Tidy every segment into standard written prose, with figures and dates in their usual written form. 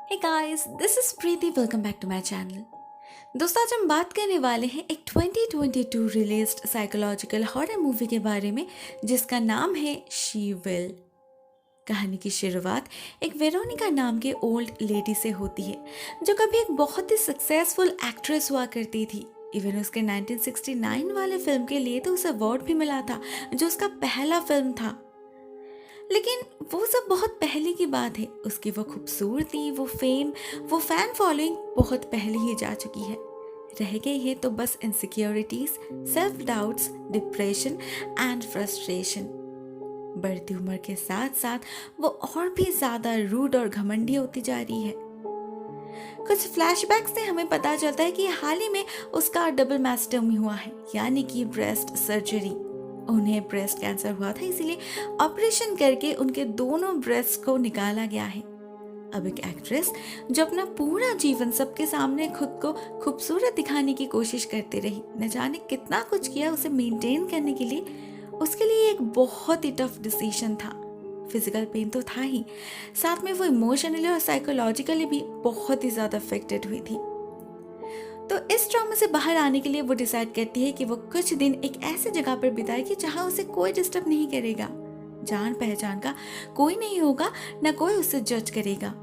Hey guys, this is Preeti. Welcome back to my channel. दोस्तों, आज हम बात करने वाले हैं एक 2022 रिलीज्ड साइकोलॉजिकल हॉरर मूवी के बारे में जिसका नाम है शी विल। कहानी की शुरुआत एक वेरोनिका नाम के ओल्ड लेडी से होती है जो कभी एक बहुत ही सक्सेसफुल एक्ट्रेस हुआ करती थी। इवन उसके 1969 वाले फिल्म के लिए तो उसे अवार्ड भी मिला था जो उसका पहला फिल्म था। लेकिन वो सब बहुत पहले की बात है। उसकी वो खूबसूरती, वो फेम, वो फैन फॉलोइंग बहुत पहले ही जा चुकी है। रह गई है तो बस insecurities, self doubts, depression and frustration. बढ़ती उम्र के साथ साथ वो और भी ज्यादा रूड और घमंडी होती जा रही है। कुछ फ्लैशबैक्स से हमें पता चलता है कि हाल ही में उसका डबल मैस्टेक्टोमी हुआ है, यानी कि ब्रेस्ट सर्जरी। उन्हें ब्रेस्ट कैंसर हुआ था, इसीलिए ऑपरेशन करके उनके दोनों ब्रेस्ट को निकाला गया है। अब एक एक्ट्रेस जो अपना पूरा जीवन सबके सामने खुद को खूबसूरत दिखाने की कोशिश करती रही, न जाने कितना कुछ किया उसे मेंटेन करने के लिए, उसके लिए एक बहुत ही टफ डिसीजन था। फिजिकल पेन तो था ही, साथ में वो इमोशनली और साइकोलॉजिकली भी बहुत ही ज्यादा अफेक्टेड हुई थी। तो इस ट्रॉमा से बाहर आने के लिए वो डिसाइड करती है कि वो कुछ दिन एक ऐसी जगह पर बिताएगी जहां उसे कोई डिस्टर्ब नहीं करेगा, जान पहचान का कोई नहीं होगा, न कोई उसे जज करेगा।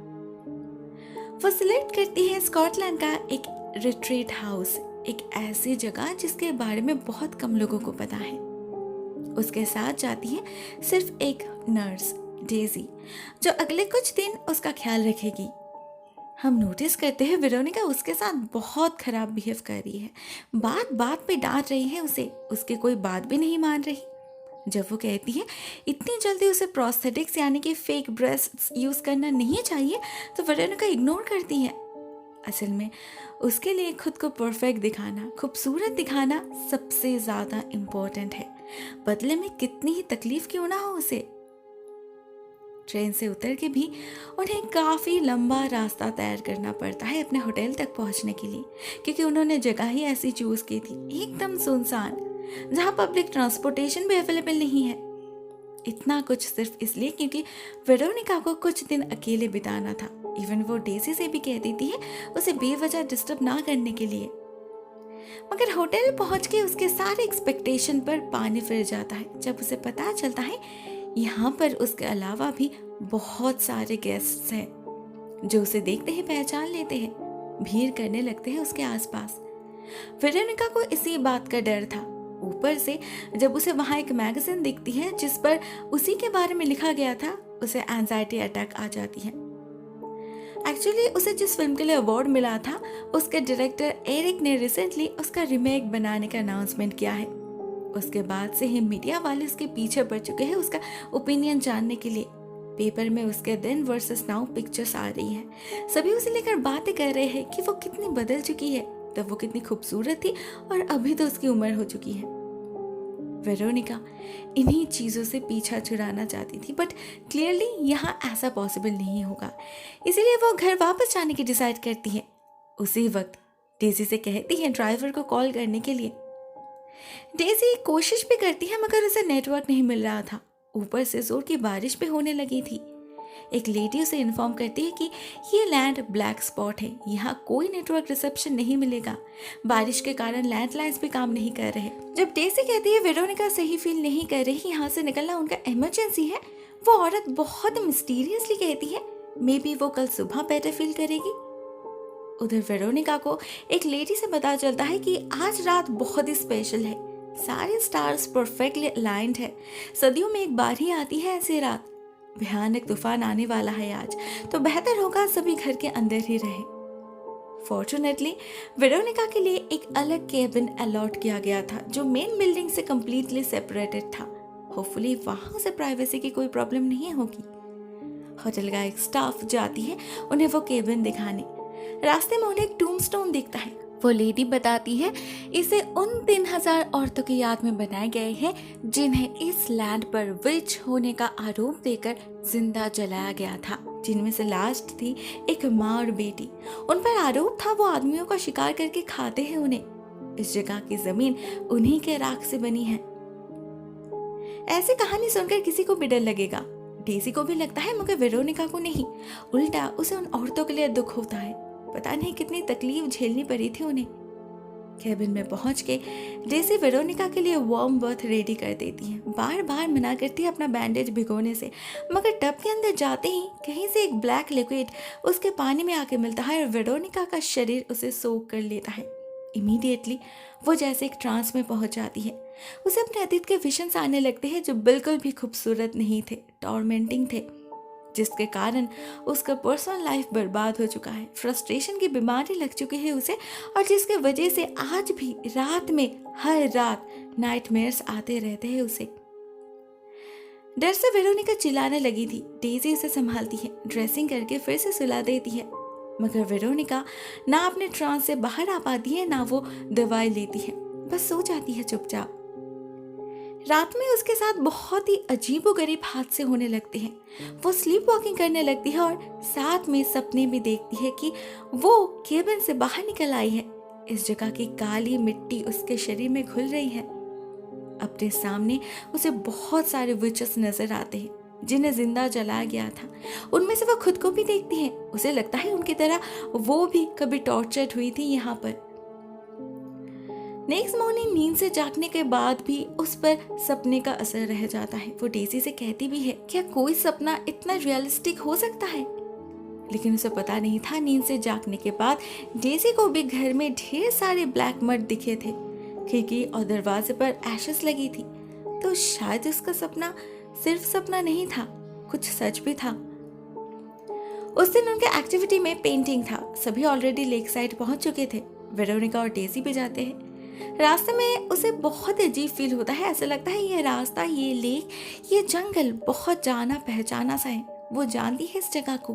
वो सिलेक्ट करती है स्कॉटलैंड का एक रिट्रीट हाउस, एक ऐसी जगह जिसके बारे में बहुत कम लोगों को पता है। उसके साथ जाती है सिर्फ एक नर्स, डेजी, जो अगले कुछ दिन उसका ख्याल रखेगी। हम नोटिस करते हैं वेरोनिका उसके साथ बहुत खराब बिहेव कर रही है, बात बात पे डांट रही है उसे, उसकी कोई बात भी नहीं मान रही। जब वो कहती है इतनी जल्दी उसे प्रोस्थेटिक्स यानी कि फेक ब्रेस्ट्स यूज करना नहीं चाहिए, तो वेरोनिका इग्नोर करती है। असल में उसके लिए खुद को परफेक्ट दिखाना, खूबसूरत दिखाना सबसे ज्यादा इम्पोर्टेंट है, बदले में कितनी ही तकलीफ क्यों ना हो उसे। ट्रेन से उतर के भी उन्हें काफ़ी लंबा रास्ता तैयार करना पड़ता है अपने होटल तक पहुंचने के लिए, क्योंकि उन्होंने जगह ही ऐसी चूज़ की थी, एकदम सुनसान, जहां पब्लिक ट्रांसपोर्टेशन भी अवेलेबल नहीं है। इतना कुछ सिर्फ इसलिए क्योंकि वेरोनिका को कुछ दिन अकेले बिताना था। इवन वो डेजी से भी कह देती है उसे बेवजह डिस्टर्ब ना करने के लिए। मगर होटल पहुंच के उसके सारे एक्सपेक्टेशन पर पानी फिर जाता है जब उसे पता चलता है यहाँ पर उसके अलावा भी बहुत सारे गेस्ट्स हैं जो उसे देखते ही पहचान लेते हैं, भीड़ करने लगते हैं उसके आसपास। वेरोनिका को इसी बात का डर था। ऊपर से जब उसे वहाँ एक मैगजीन दिखती है जिस पर उसी के बारे में लिखा गया था, उसे एंजाइटी अटैक आ जाती है। एक्चुअली उसे जिस फिल्म के लिए अवार्ड मिला था, उसके डायरेक्टर एरिक ने रिसेंटली उसका रीमेक बनाने का अनाउंसमेंट किया है। उसके बाद से ही मीडिया वाले उसके पीछे पड़ चुके हैं उसका ओपिनियन जानने के लिए। पेपर में उसके देन वर्सेस नाउ पिक्चर्स आ रही हैं। सभी उसे लेकर बातें कर रहे हैं कि वो कितनी बदल चुकी है, तब वो कितनी खूबसूरत थी और अभी तो उसकी उम्र हो चुकी है। वेरोनिका इन्हीं चीज़ों से पीछा छुड़ाना चाहती थी, बट क्लियरली यहाँ ऐसा पॉसिबल नहीं होगा, इसीलिए वो घर वापस जाने की डिसाइड करती है। उसी वक्त डेजी से कहती है ड्राइवर को कॉल करने के लिए। डेजी कोशिश भी करती है मगर उसे नेटवर्क नहीं मिल रहा था। ऊपर से जोर की बारिश भी होने लगी थी। एक लेडी उसे इन्फॉर्म करती है कि ये लैंड ब्लैक स्पॉट है, यहाँ कोई नेटवर्क रिसेप्शन नहीं मिलेगा, बारिश के कारण लैंडलाइंस भी काम नहीं कर रहे। जब डेजी कहती है वेरोनिका सही फील नहीं कर रही, यहाँ से निकलना उनका इमरजेंसी है, वो औरत बहुत मिस्टीरियसली कहती है मे बी वो कल सुबह बेटर फील करेगी। उधर वेरोनिका को एक लेडी से पता चलता है कि आज रात बहुत ही स्पेशल है, सारे स्टार्स परफेक्टली अलाइंड है, सदियों में एक बार ही आती है ऐसी रात, भयानक तूफान आने वाला है आज, तो बेहतर होगा सभी घर के अंदर ही रहे। फॉर्चुनेटली वेरोनिका के लिए एक अलग केबिन अलॉट किया गया था जो मेन बिल्डिंग से कम्प्लीटली सेपरेटेड था। होपफुली वहां उसे प्राइवेसी की कोई प्रॉब्लम नहीं होगी। होटल का एक स्टाफ जाती है उन्हें वो केबिन दिखाने। रास्ते में उन्हें एक टूमस्टोन दिखता है। वो लेडी बताती है इसे उन 3000 औरतों की याद में बनाए गए हैं जिन्हें इस लैंड पर विच होने का आरोप देकर जिंदा जलाया गया था, जिनमें से लास्ट थी एक माँ और बेटी। उन पर आरोप था वो आदमियों का शिकार करके खाते हैं उन्हें। इस जगह की जमीन उन्हीं के राख से बनी है। ऐसी कहानी सुनकर किसी को भी डर लगेगा। डेजी को भी लगता है मगर वेरोनिका को नहीं। उल्टा उसे उन औरतों के लिए दुख होता है। पता नहीं कितनी तकलीफ झेलनी पड़ी थी उन्हें। केबिन में पहुंच के डेजी वेरोनिका के लिए वार्म बर्थ रेडी कर देती है। बार बार मना करती है अपना बैंडेज भिगोने से, मगर टब के अंदर जाते ही कहीं से एक ब्लैक लिक्विड उसके पानी में आके मिलता है और वेरोनिका का शरीर उसे सोख कर लेता है। इमीडिएटली वो जैसे एक ट्रांस में पहुंच जाती है। उसे अपने अतीत के विजन्स आने लगते हैं जो बिल्कुल भी खूबसूरत नहीं थे, टॉर्मेंटिंग थे, जिसके कारण उसका पर्सनल लाइफ बर्बाद हो चुका है। फ्रस्ट्रेशन की बीमारी लग चुकी है उसे, और जिसके वजह से आज भी रात में हर रात नाइटमेयर्स आते रहते हैं उसे। डर से वेरोनिका चिल्लाने लगी थी। डेजी उसे संभालती है, ड्रेसिंग करके फिर से सुला देती है, मगर वेरोनिका ना अपने ट्रांस से बाहर आ पाती है ना वो दवाई लेती है, बस सो जाती है चुपचाप। रात में उसके साथ बहुत ही अजीबोगरीब हादसे होने लगते हैं। वो स्लीप वॉकिंग करने लगती है और साथ में सपने भी देखती है कि वो केबिन से बाहर निकल आई है। इस जगह की काली मिट्टी उसके शरीर में घुल रही है। अपने सामने उसे बहुत सारे विचेस नजर आते हैं जिन्हें जिंदा जलाया गया था। उनमें से वो खुद को भी देखती है। उसे लगता है उनकी तरह वो भी कभी टॉर्चर्ड हुई थी यहाँ पर। नेक्स्ट मॉर्निंग नींद से जागने के बाद भी उस पर सपने का असर रह जाता है। वो डेजी से कहती भी है, क्या कोई सपना इतना रियलिस्टिक हो सकता है? लेकिन उसे पता नहीं था नींद से जागने के बाद डेजी को भी घर में ढेर सारे ब्लैक मड दिखे थे। खिड़की और दरवाजे पर एशेस लगी थी। तो शायद उसका सपना सिर्फ सपना नहीं था, कुछ सच भी था। उस दिन उनके एक्टिविटी में पेंटिंग था। सभी ऑलरेडी लेक साइड पहुंच चुके थे। वेरोनिका और डेजी भी जाते हैं। रास्ते में उसे बहुत अजीब फील होता है। ऐसा लगता है ये रास्ता, ये लेक, ये जंगल बहुत जाना पहचाना सा है। वो जानती है इस जगह को।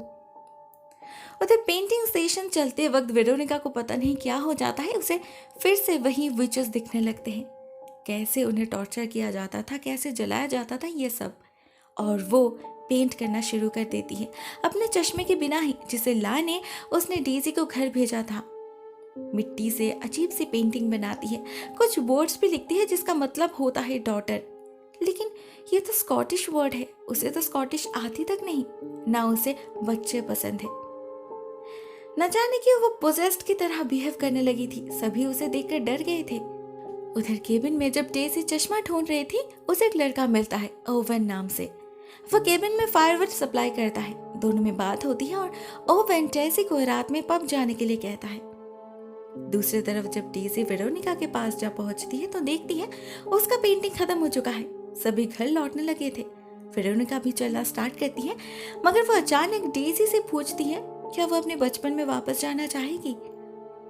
उधर पेंटिंग स्टेशन चलते वक्त वेरोनिका को पता नहीं क्या हो जाता है। उसे फिर से वही विचेस दिखने लगते हैं। कैसे उन्हें टॉर्चर किया जाता था, कैसे जलाया जाता था, ये सब। और वो पेंट करना शुरू कर देती है अपने चश्मे के बिना ही, जिसे लाने उसने डेजी को घर भेजा था। मिट्टी से अजीब सी पेंटिंग बनाती है। कुछ वर्ड्स भी लिखती है जिसका मतलब होता है डॉटर। लेकिन ये तो स्कॉटिश वर्ड है। उसे तो स्कॉटिश आती तक नहीं, ना उसे बच्चे पसंद है। न जाने क्यों वो पोजेस्ड की तरह बिहेव करने लगी थी। सभी उसे देखकर डर गए थे। उधर केबिन में जब डेजी चश्मा ढूंढ रही थी, उसे एक लड़का मिलता है, ओवन नाम से। वो केबिन में फायरवुड सप्लाई करता है। दोनों में बात होती है और ओवन डेजी को रात में पब जाने के लिए कहता है। दूसरी तरफ जब डेजी वेरोनिका के पास जा पहुंचती है तो देखती है उसका पेंटिंग खत्म हो चुका है। सभी घर लौटने लगे थे। वेरोनिका भी चलना स्टार्ट करती है, मगर वो अचानक डेजी से पूछती है क्या वो अपने बचपन में वापस जाना चाहेगी,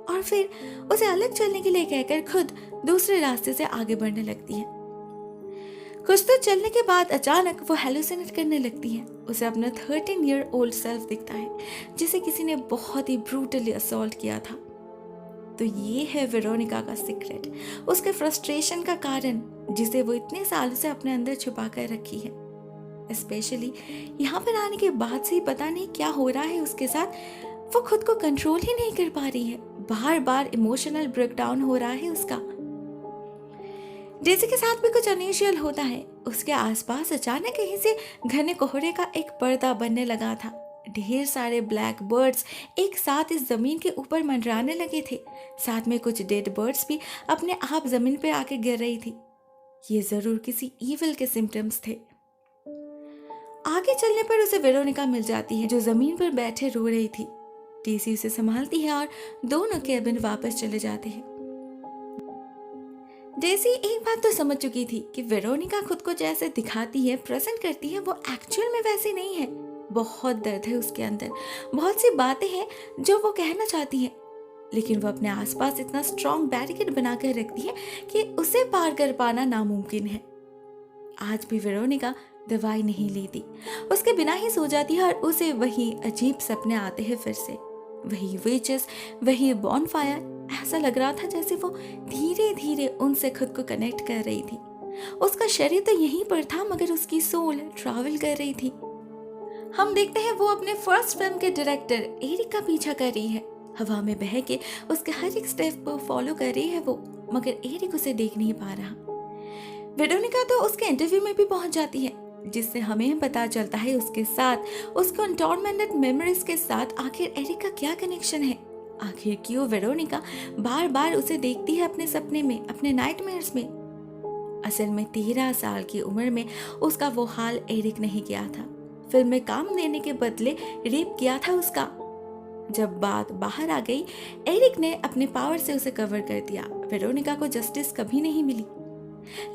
और फिर उसे अलग चलने के लिए कहकर खुद दूसरे रास्ते से आगे बढ़ने लगती है। कुछ तो चलने के बाद अचानक वो हेलुसिनेट करने लगती है। उसे अपना 13 ईयर ओल्ड सेल्फ दिखता है जिसे किसी ने बहुत ही ब्रूटली असॉल्ट किया था। तो ये है वेरोनिका का सीक्रेट, उसके फ्रस्ट्रेशन का कारण, जिसे वो इतने सालों से अपने अंदर छुपा कर रखी है। स्पेशली यहाँ पर आने के बाद से ही पता नहीं क्या हो रहा है उसके साथ। वो खुद को कंट्रोल ही नहीं कर पा रही है। बार बार इमोशनल ब्रेकडाउन हो रहा है उसका। डेजी के साथ भी कुछ अनयूजुअल होता है। उसके आसपास अचानक कहीं से घने कोहरे का एक पर्दा बनने लगा था। ढेर सारे ब्लैक बर्ड्स एक साथ इस जमीन के ऊपर मंडराने लगे थे। साथ में कुछ डेड बर्ड्स भी अपने आप जमीन पे आके गिर रही थी। ये जरूर किसी ईविल के सिम्टम्स थे। आगे चलने पर उसे वेरोनिका मिल जाती है जो जमीन पर बैठे रो रही थी। डेजी उसे संभालती है और दोनों केबिन वापस चले जाते हैं। डेजी एक बात तो समझ चुकी थी कि वेरोनिका खुद को जैसे दिखाती है, प्रेजेंट करती है, वो एक्चुअल में वैसी नहीं है। बहुत दर्द है उसके अंदर, बहुत सी बातें हैं जो वो कहना चाहती है, लेकिन वो अपने आसपास इतना स्ट्रॉन्ग बैरिकेड बनाकर रखती है कि उसे पार कर पाना नामुमकिन है। आज भी वेरोनिका दवाई नहीं लेती, उसके बिना ही सो जाती है और उसे वही अजीब सपने आते हैं फिर से। वही विचेस, वही बॉनफायर। ऐसा लग रहा था जैसे वो धीरे धीरे उनसे खुद को कनेक्ट कर रही थी। उसका शरीर तो यहीं पर था मगर उसकी सोल ट्रैवल कर रही थी। हम देखते हैं वो अपने फर्स्ट फिल्म के डायरेक्टर एरिक का पीछा कर रही है। हवा में बह के उसके हर एक स्टेप को फॉलो कर रही है वो, मगर एरिक उसे देख नहीं पा रहा। वेरोनिका तो उसके इंटरव्यू में भी पहुंच जाती है। जिससे हमें पता चलता है उसके साथ, उसके अनटॉर्मेंटेड मेमोरीज के साथ आखिर एरिक का क्या कनेक्शन है। आखिर क्यों वेरोनिका बार बार उसे देखती है अपने सपने में, अपने नाइटमेयर्स में। असल में 13 साल की उम्र में उसका वो हाल एरिक नहीं किया था। फिल्म में काम देने के बदले रेप किया था उसका। जब बात बाहर आ गई, एरिक ने अपने पावर से उसे कवर कर दिया। वेरोनिका को जस्टिस कभी नहीं मिली।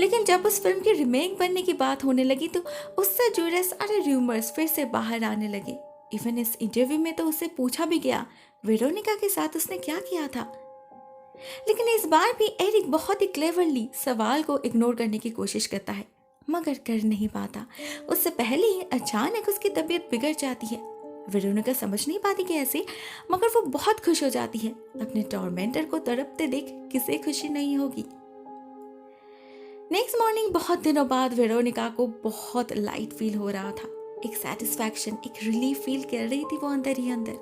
लेकिन जब उस फिल्म की रीमेक बनने की बात होने लगी तो उससे जुड़े सारे रूमर्स फिर से बाहर आने लगे। इवन इस इंटरव्यू में तो उससे पूछा भी गया वेरोनिका के साथ उसने क्या किया था। लेकिन इस बार भी एरिक बहुत ही क्लेवरली सवाल को इग्नोर करने की कोशिश करता है, मगर कर नहीं पाता। उससे पहले ही अचानक उसकी तबीयत बिगड़ जाती है। वेरोनिका समझ नहीं पाती कैसे, मगर वो बहुत खुश हो जाती है। अपने टॉर्मेंटर को तड़पते देख किसे खुशी नहीं होगी। नेक्स्ट मॉर्निंग बहुत दिनों बाद वेरोनिका को बहुत लाइट फील हो रहा था। एक सेटिस्फैक्शन, एक रिलीफ फील कर रही थी वो अंदर ही अंदर।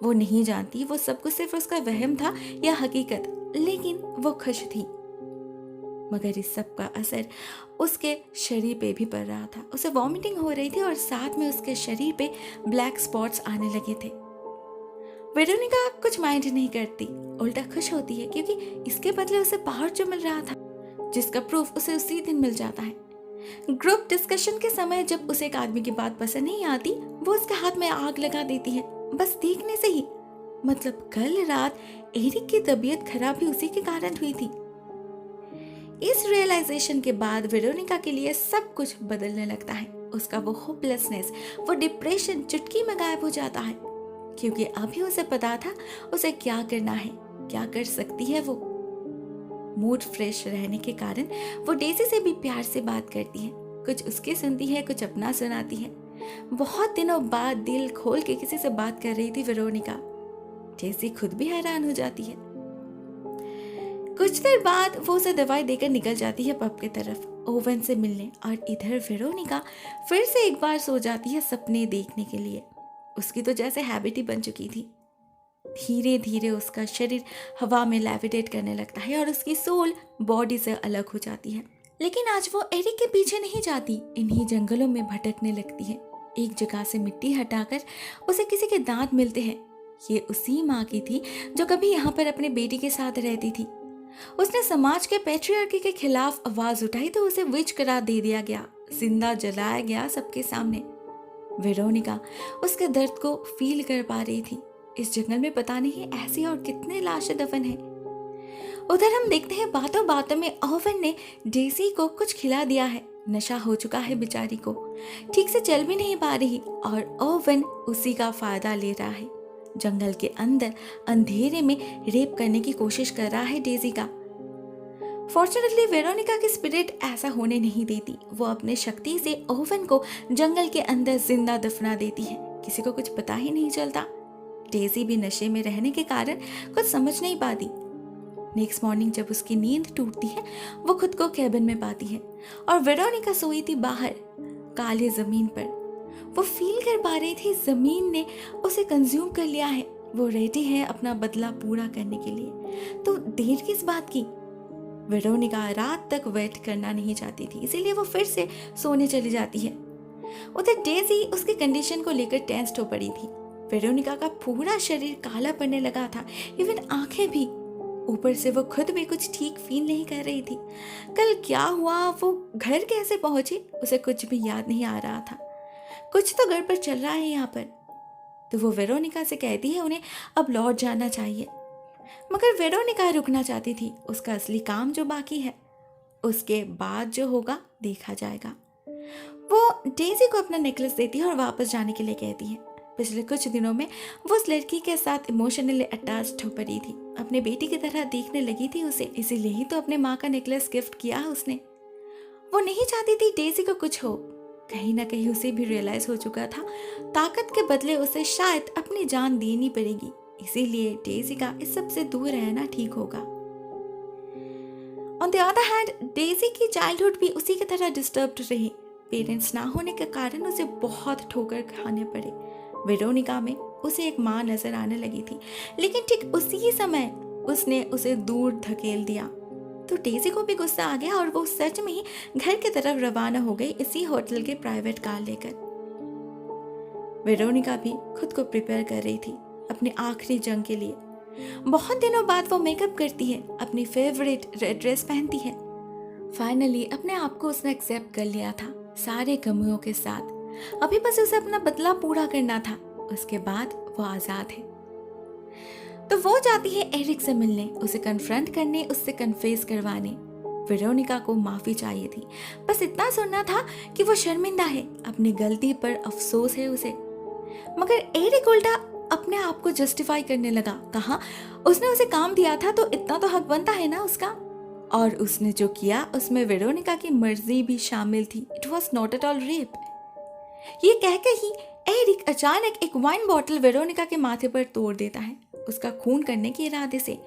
वो नहीं जानती वो सब कुछ सिर्फ उसका वहम था या हकीकत, लेकिन वो खुश थी। मगर इस सब का असर उसके शरीर पे भी पड़ रहा था। उसे वॉमिटिंग हो रही थी और साथ में उसके शरीर पे ब्लैक स्पॉट्स आने लगे थे। वेरोनिका कुछ माइंड नहीं करती, उल्टा खुश होती है क्योंकि इसके बदले उसे पावर जो मिल रहा था, जिसका प्रूफ उसे उसी दिन मिल जाता है। ग्रुप डिस्कशन के समय जब उसे एक आदमी की बात पसंद नहीं आती, वो उसके हाथ में आग लगा देती है बस देखने से ही। मतलब कल रात एरिक की तबीयत खराब भी उसी के कारण हुई थी। इस रियलाइजेशन के बाद वेरोनिका के लिए सब कुछ बदलने लगता है। उसका वो होपलेसनेस, वो डिप्रेशन चुटकी में गायब हो जाता है, क्योंकि अभी उसे पता था उसे क्या करना है, क्या कर सकती है वो। मूड फ्रेश रहने के कारण वो डेजी से भी प्यार से बात करती है। कुछ उसकी सुनती है, कुछ अपना सुनाती है। बहुत दिनों बाद दिल खोल के किसी से बात कर रही थी वेरोनिका। डेजी खुद भी हैरान हो जाती है। कुछ देर बाद वो उसे दवाई देकर निकल जाती है पब की तरफ ओवन से मिलने, और इधर वेरोनिका फिर से एक बार सो जाती है सपने देखने के लिए। उसकी तो जैसे हैबिट ही बन चुकी थी। धीरे धीरे उसका शरीर हवा में लेविटेट करने लगता है और उसकी सोल बॉडी से अलग हो जाती है। लेकिन आज वो एरिक के पीछे नहीं जाती, इन्हीं जंगलों में भटकने लगती है। एक जगह से मिट्टी हटाकर उसे किसी के दांत मिलते हैं। ये उसी माँ की थी जो कभी यहाँ पर अपने बेटी के साथ रहती थी। उसने समाज के पैट्रियार्की के खिलाफ आवाज उठाई तो उसे विच करार दे दिया गया, जिंदा जलाया गया सबके सामने। वेरोनिका उसके दर्द को फील कर पा रही थी। इस जंगल में पता नहीं ऐसी और कितने लाशें दफन है। उधर हम देखते हैं बातों बातों में ओवन ने डेजी को कुछ खिला दिया है। नशा हो चुका है बेचारी को, ठीक से चल भी नहीं पा रही, और ओवन उसी का फायदा ले रहा है। जंगल के अंदर अंधेरे में रेप करने की कोशिश कर रहा है डेजी का। फॉर्चुनेटली वेरोनिका की स्पिरिट ऐसा होने नहीं देती। वो अपने शक्ति से ओवन को जंगल के अंदर जिंदा दफना देती है। किसी को कुछ पता ही नहीं चलता। डेजी भी नशे में रहने के कारण कुछ समझ नहीं पाती। नेक्स्ट मॉर्निंग जब उसकी नींद टूटती है, वो खुद को कैबिन में पाती है और वेरोनिका सोई थी बाहर काले जमीन पर। वो फील कर पा रही थी जमीन ने उसे कंज्यूम कर लिया है। वो रेडी है अपना बदला पूरा करने के लिए। तो देर किस बात की? वेरोनिका रात तक वेट करना नहीं चाहती थी, इसीलिए वो फिर से सोने चली जाती है। उधर डेजी उसकी कंडीशन को लेकर टेंस्ड हो पड़ी थी। वेरोनिका का पूरा शरीर काला पड़ने लगा था, इवन आंखें भी। ऊपर से वो खुद भी कुछ ठीक फील नहीं कर रही थी। कल क्या हुआ, वो घर कैसे पहुंची, उसे कुछ भी याद नहीं आ रहा था। कुछ तो गड़बड़ चल रहा है यहाँ पर। तो वो वेरोनिका से कहती है उन्हें अब लौट जाना चाहिए, मगर वेरोनिका रुकना चाहती थी। उसका असली काम जो बाकी है, उसके बाद जो होगा देखा जाएगा। वो डेजी को अपना नेकलेस देती है और वापस जाने के लिए कहती है। पिछले कुछ दिनों में वो उस लड़की के साथ इमोशनली अटैच्ड हो पड़ी थी, अपने बेटी की तरह देखने लगी थी उसे, इसीलिए ही तो अपने माँ का नेकलेस गिफ्ट किया उसने। वो नहीं चाहती थी डेजी को कुछ हो। कहीं ना कहीं उसे भी रियलाइज हो चुका था ताकत के बदले उसे शायद अपनी जान देनी पड़ेगी, इसीलिए डेजी का इस सब से दूर रहना ठीक होगा। On the other hand Daisy की चाइल्डहुड भी उसी की तरह डिस्टर्ब्ड रही। पेरेंट्स ना होने के कारण उसे बहुत ठोकर खाने पड़े। वेरोनिका में उसे एक माँ नजर आने लगी थी, लेकिन ठीक उसी समय उसने उसे दूर धकेल दिया। तो डेज़ी को भी गुस्सा आ गया और वो सच में ही घर की तरफ रवाना हो गई इसी होटल के प्राइवेट कार लेकर। वेरोनिका भी खुद को प्रिपेयर कर रही थी अपनी आखिरी जंग के लिए। बहुत दिनों बाद वो मेकअप करती है, अपनी फेवरेट रेड ड्रेस पहनती है। फाइनली अपने आप को उसने एक्सेप्ट कर लिया था सारे कमियों के साथ। अभी बस उसे अपना बदला पूरा करना था, उसके बाद वो आजाद है। तो वो जाती है एरिक से मिलने, उसे कन्फ्रंट करने, उससे कन्फेस करवाने। वेरोनिका को माफी चाहिए थी, बस इतना सुनना था कि वो शर्मिंदा है, अपनी गलती पर अफसोस है उसे। मगर एरिक उल्टा अपने आप को जस्टिफाई करने लगा। कहा उसने उसे काम दिया था तो इतना तो हक बनता है ना उसका, और उसने जो किया उसमें वेरोनिका की मर्जी भी शामिल थी। It was not at all rape. ये कहकर ही एरिक अचानक एक वाइन बॉटल वेरोनिका के माथे पर तोड़ देता है, उसका खून करने के इरादे से।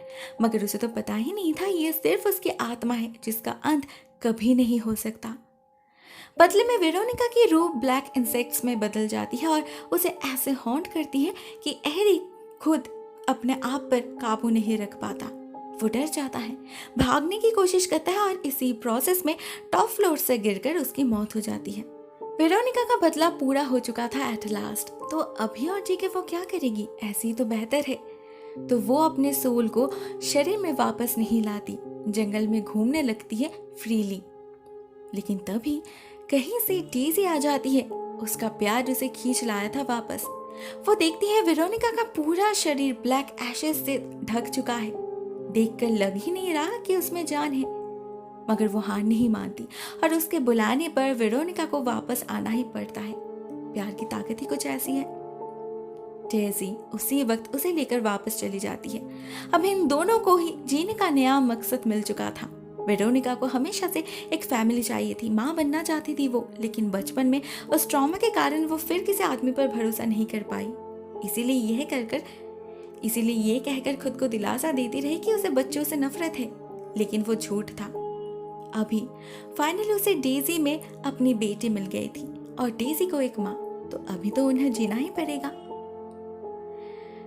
मगर उसे तो पता ही नहीं था ये सिर्फ उसकी आत्मा है जिसका अंत कभी नहीं हो सकता। बदले में वेरोनिका की रूह ब्लैक इंसेक्ट्स में बदल जाती है और उसे ऐसे हॉन्ट करती है कि एरिक खुद अपने आप पर काबू नहीं रख पाता। वो डर जाता है, भागने की कोशिश करता है और इसी प्रोसेस में टॉप फ्लोर से गिरकर उसकी मौत हो जाती है। वेरोनिका का बदला पूरा हो चुका था एट लास्ट, तो अभी और जी के वो क्या करेगी, ऐसी ही तो बेहतर है। तो वो अपने सोल को शरीर में वापस नहीं लाती, जंगल में घूमने लगती है फ्रीली। लेकिन तभी कहीं से डेज़ी आ जाती है, उसका प्यार उसे खींच लाया था वापस। वो देखती है वेरोनिका का पूरा शरीर ब्लैक एशेस से ढक चुका है। देखकर लग ही नहीं रहा कि उसमें जान है, मगर वो हार नहीं मानती और उसके बुलाने पर वेरोनिका को वापस आना ही पड़ता है। प्यार की ताकत ही कुछ ऐसी है। डेज़ी उसी वक्त उसे लेकर वापस चली जाती है। अब इन दोनों को ही जीने का नया मकसद मिल चुका था। वेरोनिका को हमेशा से एक फैमिली चाहिए थी, माँ बनना चाहती थी वो, लेकिन बचपन में उस ट्रॉमा के कारण वो फिर किसी आदमी पर भरोसा नहीं कर पाई। इसीलिए ये कहकर खुद को दिलासा देती रही कि उसे बच्चों से नफरत है, लेकिन वो झूठ था। अभी फाइनली उसे डेज़ी में अपनी बेटी मिल गई थी और डेज़ी को एक माँ, तो अभी तो उन्हें जीना ही पड़ेगा।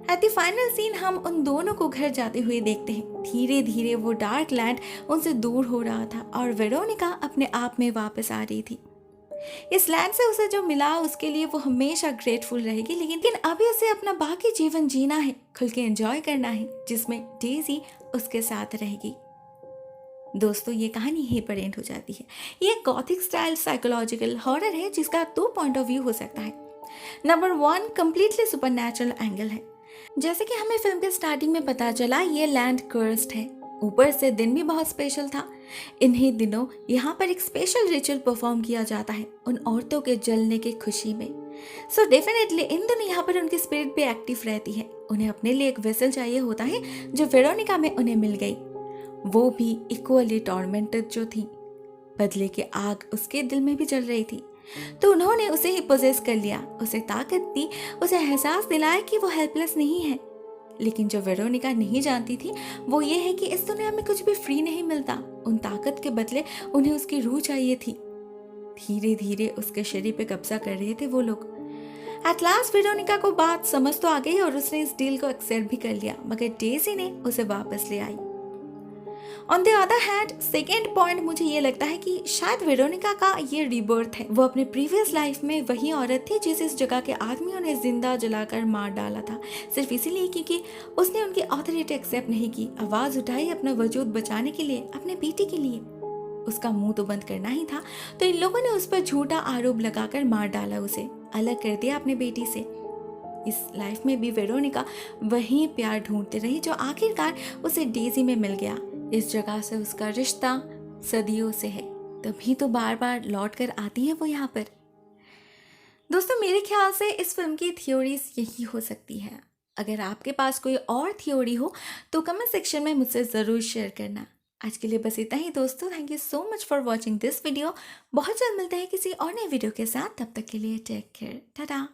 एट द फाइनल सीन हम उन दोनों को घर जाते हुए देखते हैं। धीरे धीरे वो डार्क लैंड उनसे दूर हो रहा था और वेरोनिका अपने आप में वापस आ रही थी। इस लैंड से उसे जो मिला उसके लिए वो हमेशा ग्रेटफुल रहेगी, लेकिन अभी उसे अपना बाकी जीवन जीना है, खुल के एंजॉय करना है, जिसमें डेज़ी उसके साथ रहेगी। दोस्तों, ये कहानी यहीं पर एंड हो जाती है। ये गॉथिक स्टाइल साइकोलॉजिकल हॉरर है जिसका 2 पॉइंट ऑफ व्यू हो सकता है। नंबर 1 कंप्लीटली सुपरनैचुरल एंगल है। जैसे कि हमें फिल्म के स्टार्टिंग में पता चला, ये लैंड कर्स्ड है। ऊपर से दिन भी बहुत स्पेशल था। इन्हीं दिनों यहाँ पर एक स्पेशल रिचुअल परफॉर्म किया जाता है उन औरतों के जलने की खुशी में। सो डेफिनेटली इन दिनों यहाँ पर उनकी स्पिरिट भी एक्टिव रहती है। उन्हें अपने लिए एक वेसल चाहिए होता है, जो वेरोनिका में उन्हें मिल गई। वो भी इक्वली टॉर्मेंटेड जो थी, बदले की आग उसके दिल में भी जल रही थी। तो उन्होंने उसे ही पोजेस कर लिया, उसे ताकत दी, उसे एहसास दिलाया कि वो हेल्पलेस नहीं है। लेकिन जो वेरोनिका नहीं जानती थी वो ये है कि इस दुनिया में कुछ भी फ्री नहीं मिलता। उन ताकत के बदले उन्हें उसकी रूह चाहिए थी। धीरे धीरे उसके शरीर पे कब्जा कर रहे थे वो लोग। एट लास्ट वेरोनिका को बात समझ तो आ गई और उसने इस डील को एक्सेप्ट भी कर लिया, मगर डेज़ी ने उसे वापस ले आई। On the other hand second point मुझे ये लगता है कि शायद वेरोनिका का ये रीबर्थ है। वो अपने प्रीवियस लाइफ में वही औरत थी जिस इस जगह के आदमियों ने जिंदा जलाकर मार डाला था, सिर्फ इसीलिए क्योंकि उसने उनकी ऑथोरिटी एक्सेप्ट नहीं की, आवाज उठाई अपना वजूद बचाने के लिए, अपने बेटी के लिए। उसका मुंह तो बंद करना ही था, तो इन लोगों ने उस पर झूठा आरोप लगाकर मार डाला, उसे अलग कर दिया अपने बेटी से। इस लाइफ में भी वेरोनिका वही प्यार ढूंढती रही जो आखिरकार उसे डेज़ी में मिल गया। इस जगह से उसका रिश्ता सदियों से है, तभी तो बार बार लौट कर आती है वो यहाँ पर। दोस्तों, मेरे ख्याल से इस फिल्म की थ्योरीज यही हो सकती है। अगर आपके पास कोई और थ्योरी हो तो कमेंट सेक्शन में मुझसे ज़रूर शेयर करना। आज के लिए बस इतना ही दोस्तों। Thank you so much for watching this video. बहुत जल्द मिलते हैं किसी और नए वीडियो के साथ। तब तक के लिए टेक केयर, टाटा।